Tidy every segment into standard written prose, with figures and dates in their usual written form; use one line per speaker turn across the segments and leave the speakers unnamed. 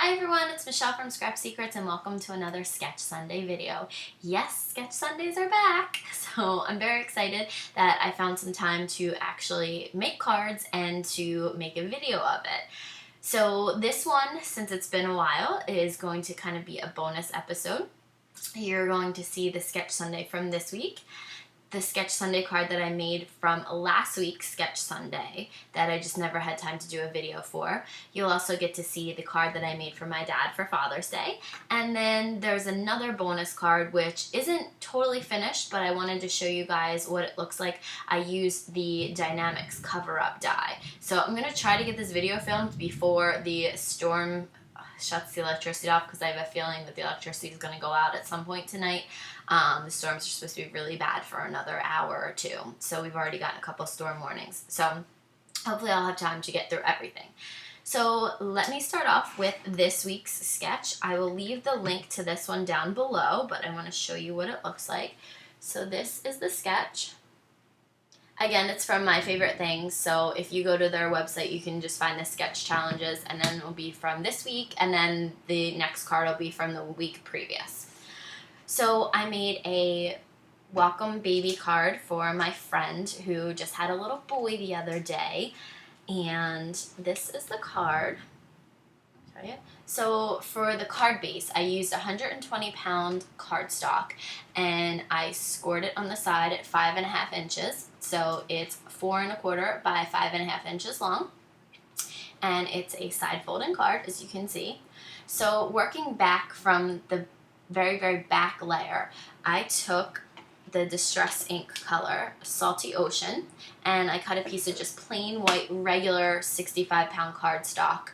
Hi everyone, it's Michelle from Scrap Secrets and welcome to another Sketch Sunday video. Yes, Sketch Sundays are back, so I'm very excited that I found some time to actually make cards and to make a video of it. So this one, since it's been a while, is going to kind of be a bonus episode. You're going to see the Sketch Sunday from this week, the Sketch Sunday card that I made from last week's Sketch Sunday that I just never had time to do a video for. You'll also get to see the card that I made for my dad for Father's Day. And then there's another bonus card which isn't totally finished, but I wanted to show you guys what it looks like. I used the Dynamics cover-up die. So I'm going to try to get this video filmed before the storm shuts the electricity off, because I have a feeling that the electricity is going to go out at some point tonight. The storms are supposed to be really bad for another hour or two, so we've already gotten a couple storm warnings. So hopefully I'll have time to get through everything. So let me start off with this week's sketch. I will leave the link to this one down below, but I want to show you what it looks like. So this is the sketch. Again, it's from My Favorite Things, so if you go to their website, you can just find the sketch challenges, and then it will be from this week, and then the next card will be from the week previous. So I made a welcome baby card for my friend who just had a little boy the other day, and this is the card. So for the card base, I used 120-pound cardstock, and I scored it on the side at 5.5 inches. So it's 4 1/4 by 5.5 inches long, and it's a side folding card, as you can see. So working back from the very, very back layer, I took the Distress ink color, Salty Ocean, and I cut a piece of just plain white, regular 65-pound cardstock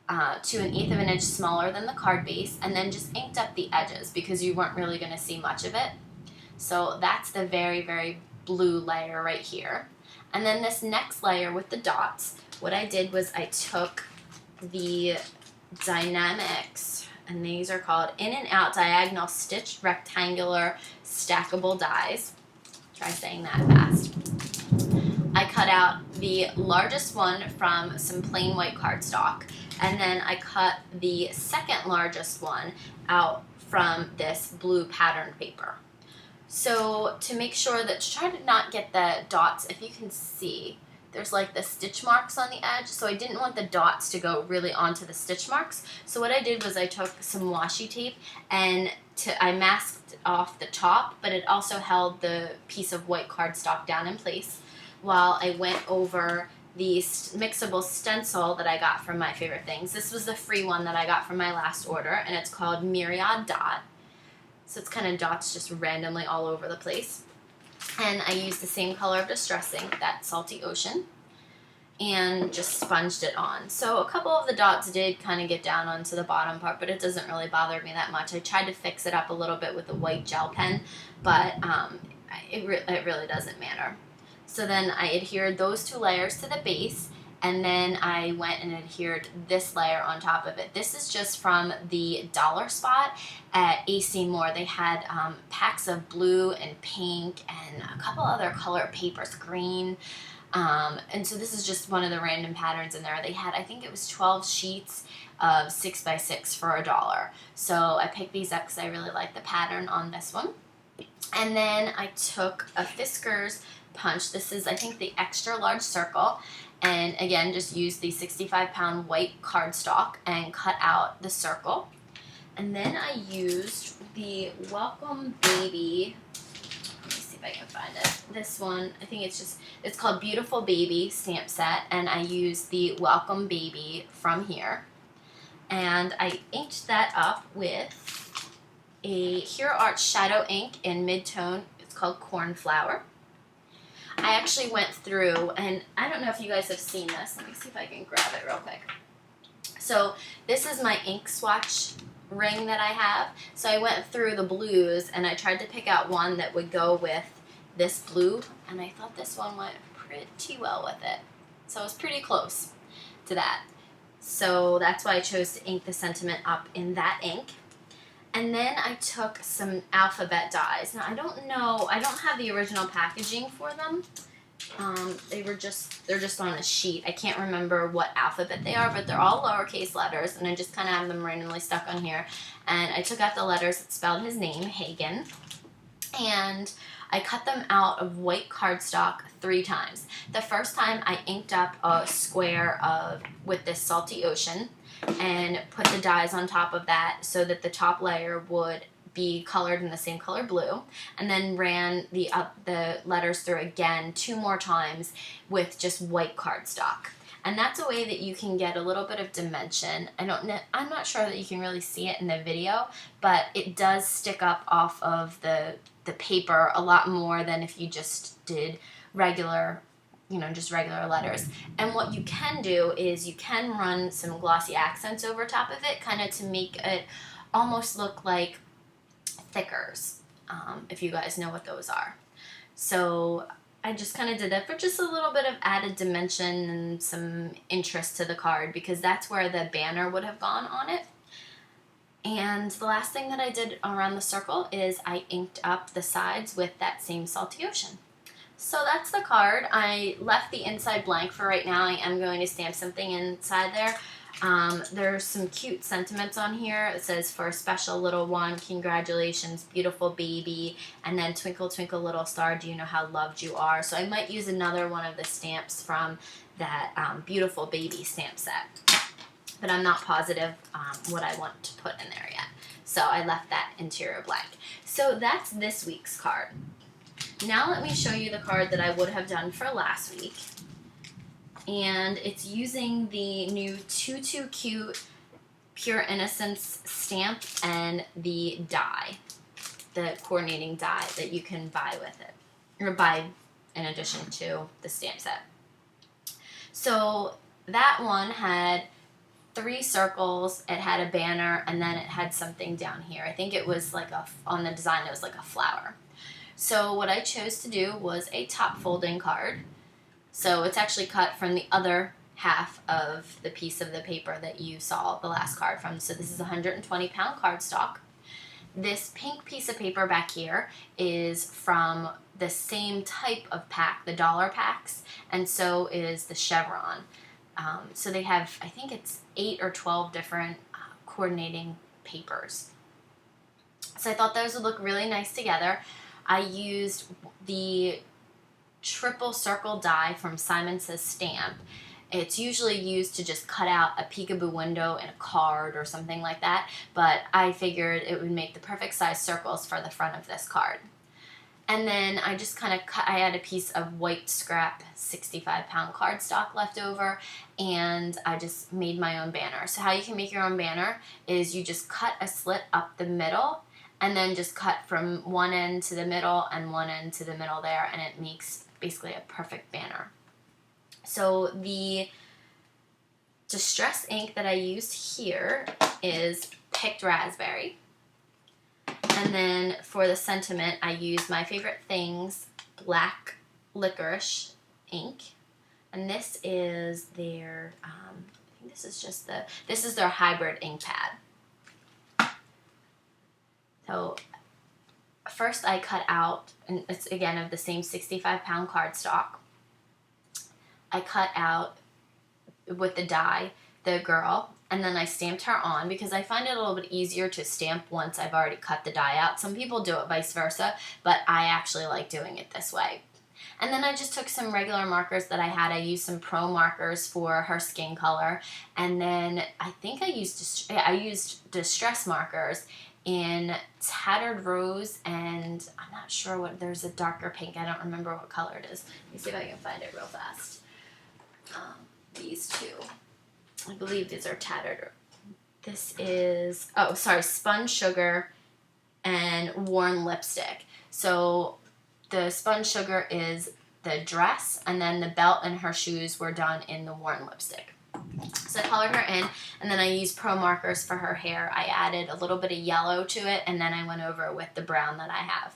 to 1/8 of an inch smaller than the card base, and then just inked up the edges because you weren't really going to see much of it. So that's the very, very blue layer right here. And then this next layer with the dots, what I did was I took the Dynamics, and these are called In and Out Diagonal Stitch Rectangular Stackable Dies. Try saying that fast. I cut out the largest one from some plain white cardstock, and then I cut the second largest one out from this blue patterned paper. So to make sure that, to try to not get the dots, if you can see, there's like the stitch marks on the edge, so I didn't want the dots to go really onto the stitch marks. So what I did was I took some washi tape and I masked off the top, but it also held the piece of white cardstock down in place while I went over the mixable stencil that I got from My Favorite Things. This was the free one that I got from my last order, and it's called Myriad Dot. So it's kind of dots just randomly all over the place. And I used the same color of Distress ink, that Salty Ocean, and just sponged it on. So a couple of the dots did kind of get down onto the bottom part, but it doesn't really bother me that much. I tried to fix it up a little bit with a white gel pen, but it really doesn't matter. So then I adhered those two layers to the base, and then I went and adhered this layer on top of it. This is just from the dollar spot at AC Moore. They had packs of blue and pink and a couple other color papers, green. And so this is just one of the random patterns in there. They had, I think it was 12 sheets of 6x6 for $1. So I picked these up because I really like the pattern on this one. And then I took a Fiskars punch. This is, I think, the extra large circle. And again, just used the 65-pound white cardstock and cut out the circle. And then I used the Welcome Baby, let me see if I can find it. This one, I think it's called Beautiful Baby stamp set, and I used the Welcome Baby from here. And I inked that up with a Hero Art Shadow ink in mid-tone. It's called Cornflower. I actually went through, and I don't know if you guys have seen this. Let me see if I can grab it real quick. So this is my ink swatch ring that I have. So I went through the blues, and I tried to pick out one that would go with this blue, and I thought this one went pretty well with it. So it was pretty close to that. So that's why I chose to ink the sentiment up in that ink. And then I took some alphabet dies. Now I don't have the original packaging for them, They're just on a sheet. I can't remember what alphabet they are, but they're all lowercase letters, and I just kind of have them randomly stuck on here. And I took out the letters that spelled his name, Hagen, and I cut them out of white cardstock 3 times. The first time I inked up a square with this salty ocean and put the dies on top of that so that the top layer would be colored in the same color blue, and then ran the letters through again 2 more times with just white cardstock. And that's a way that you can get a little bit of dimension. I'm not sure that you can really see it in the video, but it does stick up off of the paper a lot more than if you just did regular, just regular letters. And what you can do is you can run some glossy accents over top of it, kind of to make it almost look like thickers, if you guys know what those are. So I just kind of did that for just a little bit of added dimension and some interest to the card, because that's where the banner would have gone on it. And the last thing that I did around the circle is I inked up the sides with that same salty ocean. So that's the card. I left the inside blank for right now. I am going to stamp something inside there. There's some cute sentiments on here. It says, "For a special little one, congratulations, beautiful baby," and then "Twinkle, twinkle, little star, do you know how loved you are?" So I might use another one of the stamps from that beautiful baby stamp set, but I'm not positive what I want to put in there yet. So I left that interior blank. So that's this week's card. Now let me show you the card that I would have done for last week. And it's using the new Too Too Cute Pure Innocence stamp and the die, the coordinating die that you can buy with it, or buy in addition to the stamp set. So that one had 3 circles, it had a banner, and then it had something down here. I think it was like on the design it was like a flower. So what I chose to do was a top folding card. So it's actually cut from the other half of the piece of the paper that you saw the last card from. So this is 120-pound cardstock. This pink piece of paper back here is from the same type of pack, the dollar packs, and so is the chevron. So they have, I think it's 8 or 12 different coordinating papers. So I thought those would look really nice together. I used the triple circle die from Simon Says Stamp. It's usually used to just cut out a peekaboo window in a card or something like that, but I figured it would make the perfect size circles for the front of this card. And then I just kind of cut, I had a piece of white scrap 65-pound cardstock left over, and I just made my own banner. So how you can make your own banner is you just cut a slit up the middle, and then just cut from one end to the middle and one end to the middle there, and it makes basically a perfect banner. So the distress ink that I used here is Picked Raspberry. And then for the sentiment, I used My Favorite Things Black Licorice ink. And this is their, I think this is just this is their hybrid ink pad. So first I cut out, and it's again of the same 65-pound cardstock, I cut out with the die the girl, and then I stamped her on because I find it a little bit easier to stamp once I've already cut the die out. Some people do it vice versa, but I actually like doing it this way. And then I just took some regular markers that I had. I used some pro markers for her skin color, and then I think I used distress markers in Tattered Rose, and I'm not sure what, there's a darker pink, I don't remember what color it is. Let me see if I can find it real fast. These two, I believe these are Tattered. This is, oh sorry, Spun Sugar and Worn Lipstick. So the Spun Sugar is the dress, and then the belt and her shoes were done in the Worn Lipstick. So I colored her in, and then I used pro markers for her hair. I added a little bit of yellow to it, and then I went over it with the brown that I have.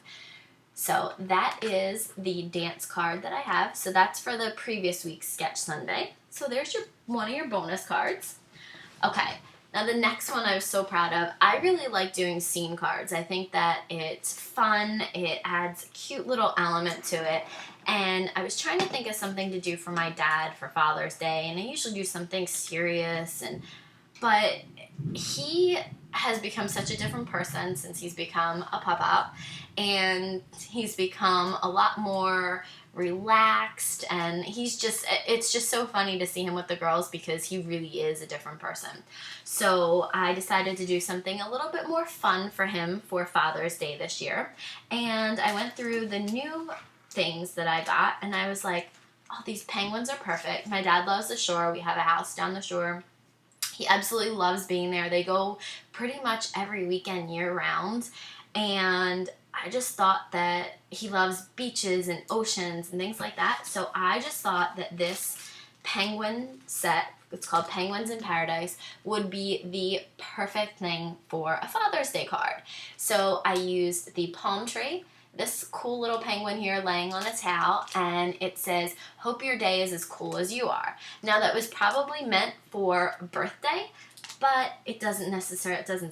So that is the dance card that I have. So that's for the previous week's Sketch Sunday. So there's one of your bonus cards. Okay, now the next one I was so proud of. I really like doing scene cards. I think that it's fun. It adds a cute little element to it. And I was trying to think of something to do for my dad for Father's Day, and I usually do something serious, but he has become such a different person since he's become a pop-up, and he's become a lot more relaxed, and it's just so funny to see him with the girls because he really is a different person. So I decided to do something a little bit more fun for him for Father's Day this year, and I went through the new things that I got, and I was like, oh, these penguins are perfect. My dad loves the shore. We have a house down the shore. He absolutely loves being there. They go pretty much every weekend year round, and I just thought that he loves beaches and oceans and things like that. So I just thought that this penguin set, it's called Penguins in Paradise, would be the perfect thing for a Father's Day card. So I used the palm tree, this cool little penguin here laying on a towel, and it says, "Hope your day is as cool as you are." Now that was probably meant for birthday, but it doesn't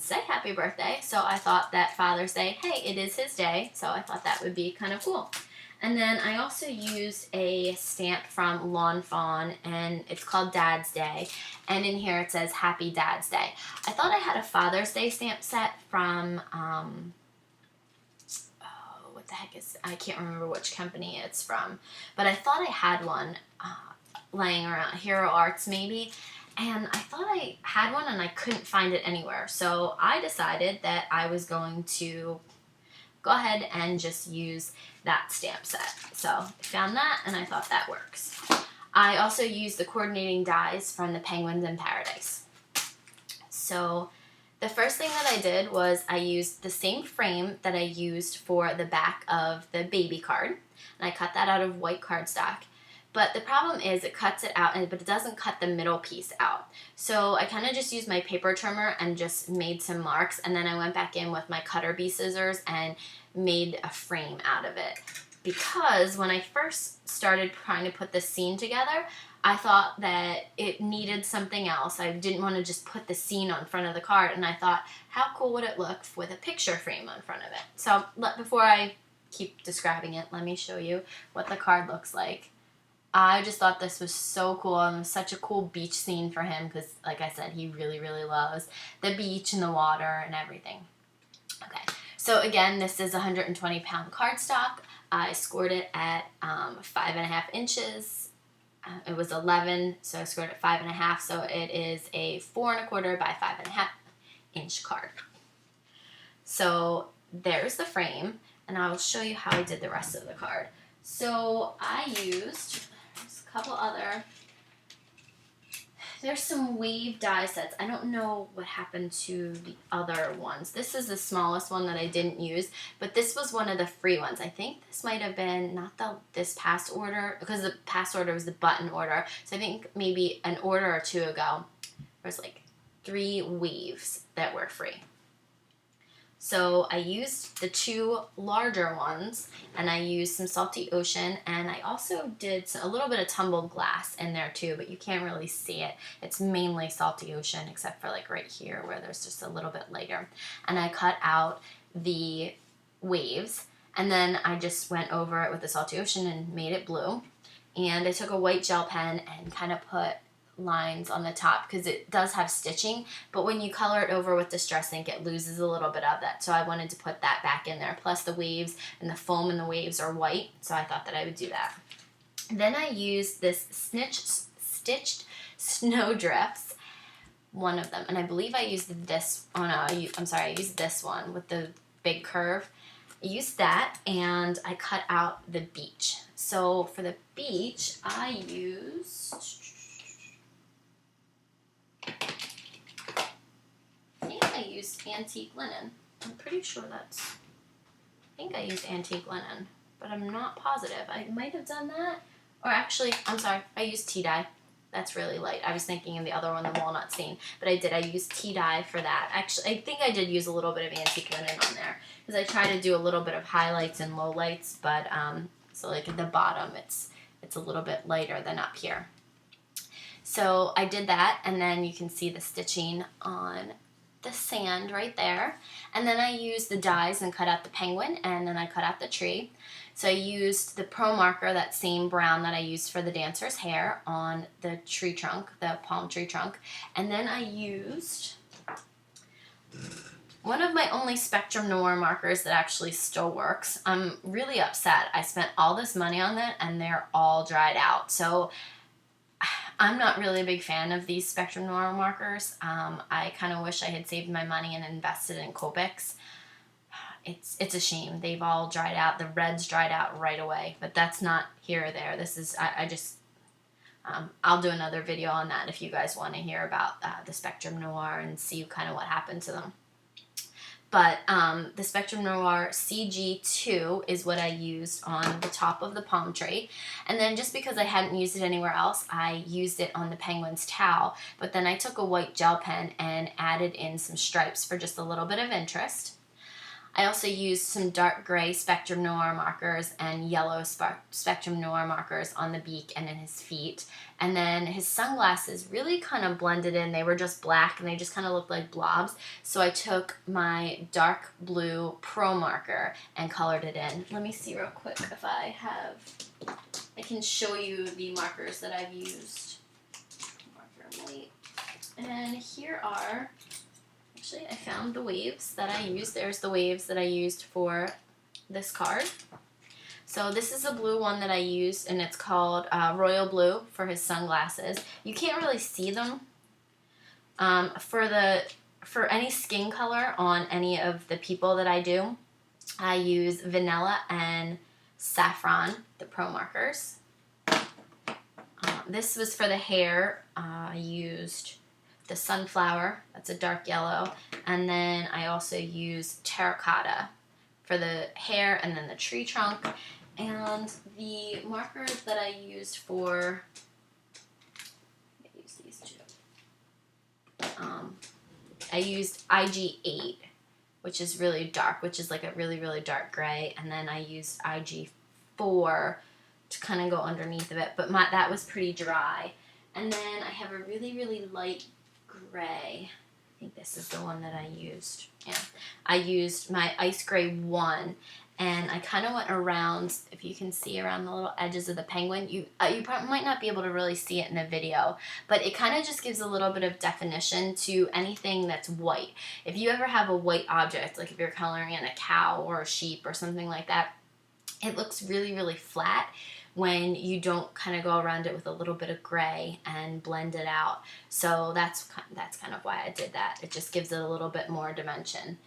say happy birthday, so I thought that Father's Day, hey, it is his day, so I thought that would be kind of cool. And then I also used a stamp from Lawn Fawn, and it's called Dad's Day, and in here it says Happy Dad's Day. I thought I had a Father's Day stamp set from, I can't remember which company it's from, but I thought I had one laying around, Hero Arts maybe, and I thought I had one and I couldn't find it anywhere. So I decided that I was going to go ahead and just use that stamp set. So I found that and I thought that works. I also used the coordinating dies from the Penguins in Paradise. So the first thing that I did was I used the same frame that I used for the back of the baby card, and I cut that out of white cardstock. But the problem is it cuts it out, but it doesn't cut the middle piece out. So I kind of just used my paper trimmer and just made some marks, and then I went back in with my cutter bee scissors and made a frame out of it. Because when I first started trying to put this scene together, I thought that it needed something else. I didn't want to just put the scene on front of the card, and I thought, how cool would it look with a picture frame on front of it? So before I keep describing it, let me show you what the card looks like. I just thought this was so cool, and it was such a cool beach scene for him because, like I said, he really, really loves the beach and the water and everything. Okay, so again, this is 120-pound cardstock. I scored it at 5.5 inches. It was 11, so I scored it 5.5, so it is a 4 1/4 by 5.5 inch card. So there's the frame, and I will show you how I did the rest of the card. So I used a couple other, there's some wave die sets. I don't know what happened to the other ones. This is the smallest one that I didn't use, but this was one of the free ones. I think this might have been not this past order, because the past order was the button order. So I think maybe an order or two ago, there was like 3 waves that were free. So I used the 2 larger ones, and I used some Salty Ocean, and I also did a little bit of tumbled glass in there too, but you can't really see it. It's mainly Salty Ocean, except for like right here where there's just a little bit lighter. And I cut out the waves, and then I just went over it with the Salty Ocean and made it blue. And I took a white gel pen and kind of put lines on the top because it does have stitching, but when you color it over with Distress ink, it loses a little bit of that, so I wanted to put that back in there. Plus the waves and the foam and the waves are white, so I thought that I would do that. Then I used this stitched snowdrifts, one of them, and I believe I used this, I used this one with the big curve. I used that, and I cut out the beach. So for the beach, I used, antique linen. I'm pretty sure I think I used antique linen, but I'm not positive. I might have done that. Or actually, I'm sorry, I used tea dye. That's really light. I was thinking of the other one, the walnut stain, but I did. I used tea dye for that. Actually, I think I did use a little bit of antique linen on there because I try to do a little bit of highlights and lowlights, but so like at the bottom, it's a little bit lighter than up here. So I did that, and then you can see the stitching on the sand right there. And then I used the dies and cut out the penguin, and then I cut out the tree. So I used the Pro Marker, that same brown that I used for the dancer's hair, on the tree trunk, the palm tree trunk. And then I used one of my only Spectrum Noir markers that actually still works. I'm really upset. I spent all this money on it and they're all dried out. So I'm not really a big fan of these Spectrum Noir markers. I kind of wish I had saved my money and invested in Copics. It's a shame. They've all dried out. The red's dried out right away, but that's not here or there. This is, I'll do another video on that if you guys want to hear about the Spectrum Noir and see kind of what happened to them. But the Spectrum Noir CG2 is what I used on the top of the palm tree. And then just because I hadn't used it anywhere else, I used it on the penguin's towel. But then I took a white gel pen and added in some stripes for just a little bit of interest. I also used some dark gray Spectrum Noir markers and yellow Spectrum Noir markers on the beak and in his feet. And then his sunglasses really kind of blended in. They were just black and they just kind of looked like blobs. So I took my dark blue Pro Marker and colored it in. Let me see real quick if I can show you the markers that I've used. Marker white. And here are, actually I found the waves that I used. There's the waves that I used for this card. So this is a blue one that I used, and it's called Royal Blue for his sunglasses. You can't really see them. For any skin color on any of the people that I do, I use Vanilla and Saffron, the Pro Markers. This was for the hair. I used the Sunflower, that's a dark yellow, and then I also used Terracotta for the hair, and then the tree trunk. And the markers that I used for, I used these two. I used IG8, which is really dark, which is like a really, really dark gray, and then I used IG4 to kind of go underneath of it, but that was pretty dry. And then I have a really, really light gray. I think this is the one that I used. Yeah, I used my Ice Gray 1, and I kind of went around, if you can see around the little edges of the penguin. You probably might not be able to really see it in the video, but it kind of just gives a little bit of definition to anything that's white. If you ever have a white object, like if you're coloring in a cow or a sheep or something like that, it looks really, really flat when you don't kind of go around it with a little bit of gray and blend it out. So that's kind of why I did that. It just gives it a little bit more dimension.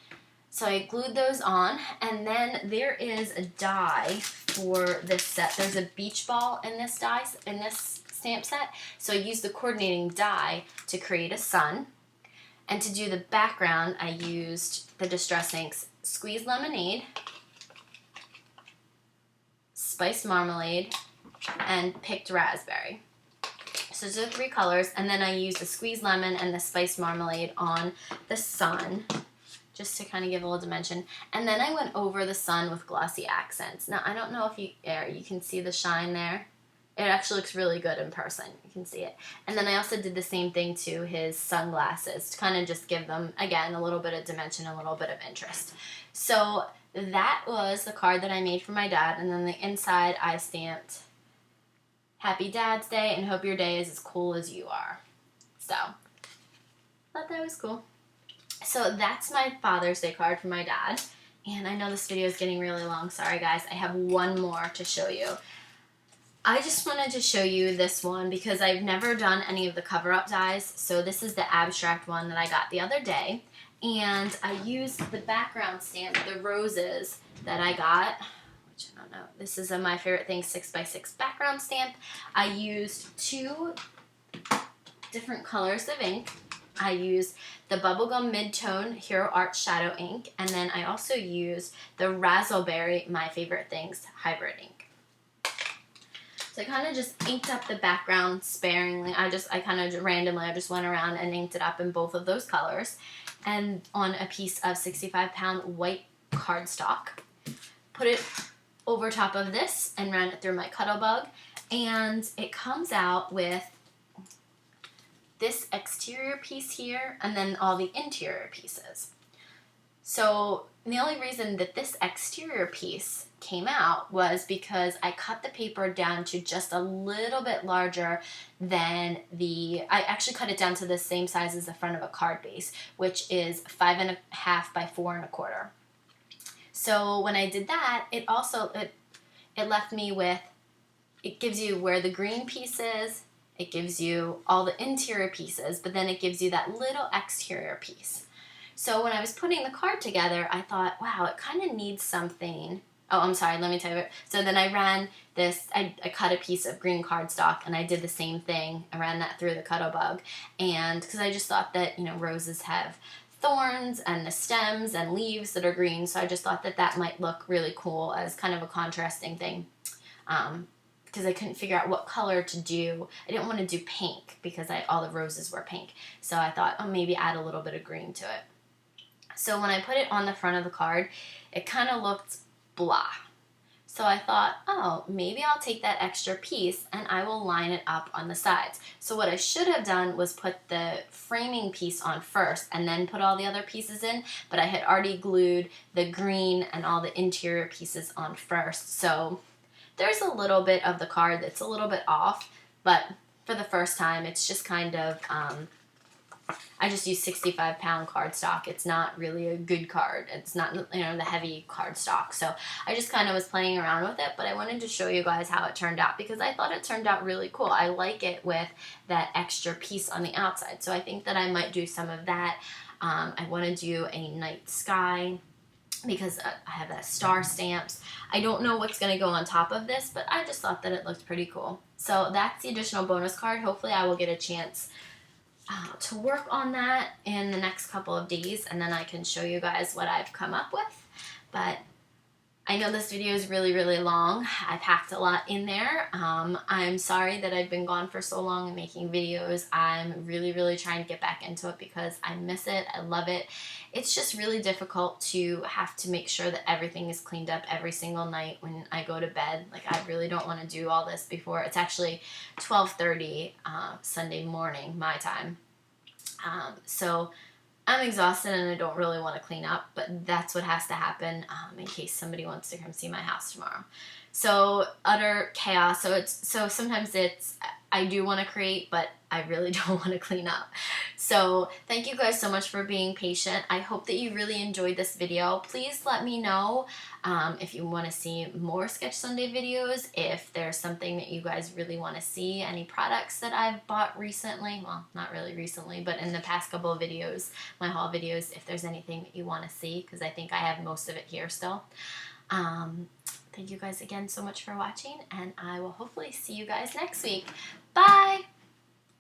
So I glued those on, and then there is a die for this set. There's a beach ball in this stamp set. So I used the coordinating die to create a sun. And to do the background, I used the Distress Inks Squeezed Lemonade, Spiced Marmalade, and Picked Raspberry. So those are the three colors, and then I used the Squeezed Lemon and the Spiced Marmalade on the sun, just to kind of give a little dimension. And then I went over the sun with glossy accents. Now, I don't know if you can see the shine there. It actually looks really good in person. You can see it. And then I also did the same thing to his sunglasses to kind of just give them, again, a little bit of dimension, a little bit of interest. So that was the card that I made for my dad. And then the inside I stamped, Happy Dad's Day and hope your day is as cool as you are. So, thought that was cool. So that's my Father's Day card for my dad. And I know this video is getting really long. Sorry, guys. I have one more to show you. I just wanted to show you this one because I've never done any of the cover-up dies. So this is the abstract one that I got the other day. And I used the background stamp, the roses that I got, which I don't know. This is a My Favorite Things 6x6 background stamp. I used 2 different colors of ink. I used the Bubblegum Mid-Tone Hero Art Shadow ink, and then I also used the Razzleberry My Favorite Things Hybrid ink. So I kind of just inked up the background sparingly. I kind of randomly, I just went around and inked it up in both of those colors, and on a piece of 65-pound white cardstock. Put it over top of this and ran it through my Cuttlebug, and it comes out with this exterior piece here and then all the interior pieces. So the only reason that this exterior piece came out was because I cut the paper down to just a little bit larger than I actually cut it down to the same size as the front of a card base, which is 5.5 by 4.25. So when I did that, it left me with, it gives you where the green piece is, it gives you all the interior pieces, but then it gives you that little exterior piece. So when I was putting the card together, I thought, wow, it kind of needs something. Oh, I'm sorry, let me tell you. So then I ran this, I cut a piece of green cardstock and I did the same thing. I ran that through the Cut-A-Bug. And because I just thought that, roses have thorns and the stems and leaves that are green. So I just thought that that might look really cool as kind of a contrasting thing. Because I couldn't figure out what color to do. I didn't want to do pink because all the roses were pink. So I thought, oh, maybe add a little bit of green to it. So when I put it on the front of the card, it kind of looked blah. So I thought, oh, maybe I'll take that extra piece and I will line it up on the sides. So what I should have done was put the framing piece on first and then put all the other pieces in, but I had already glued the green and all the interior pieces on first. So there's a little bit of the card that's a little bit off, but for the first time, it's just kind of, I just use 65-pound cardstock. It's not really a good card. It's not, the heavy cardstock. So I just kind of was playing around with it, but I wanted to show you guys how it turned out because I thought it turned out really cool. I like it with that extra piece on the outside. So I think that I might do some of that. I want to do a night sky because I have that star stamps. I don't know what's going to go on top of this, but I just thought that it looked pretty cool. So that's the additional bonus card. Hopefully I will get a chance to work on that in the next couple of days, and then I can show you guys what I've come up with. But I know this video is really, really long. I packed a lot in there. I'm sorry that I've been gone for so long and making videos. I'm really, really trying to get back into it because I miss it. I love it. It's just really difficult to have to make sure that everything is cleaned up every single night when I go to bed. Like, I really don't want to do all this before. It's actually 12:30 Sunday morning, my time. So I'm exhausted and I don't really want to clean up, but that's what has to happen in case somebody wants to come see my house tomorrow. So utter chaos. So sometimes I do want to create, but I really don't want to clean up. So thank you guys so much for being patient. I hope that you really enjoyed this video. Please let me know if you want to see more Sketch Sunday videos, if there's something that you guys really want to see, any products that I've bought recently, well, not really recently, but in the past couple of videos, my haul videos, if there's anything that you want to see, because I think I have most of it here still. Thank you guys again so much for watching, and I will hopefully see you guys next week. Bye!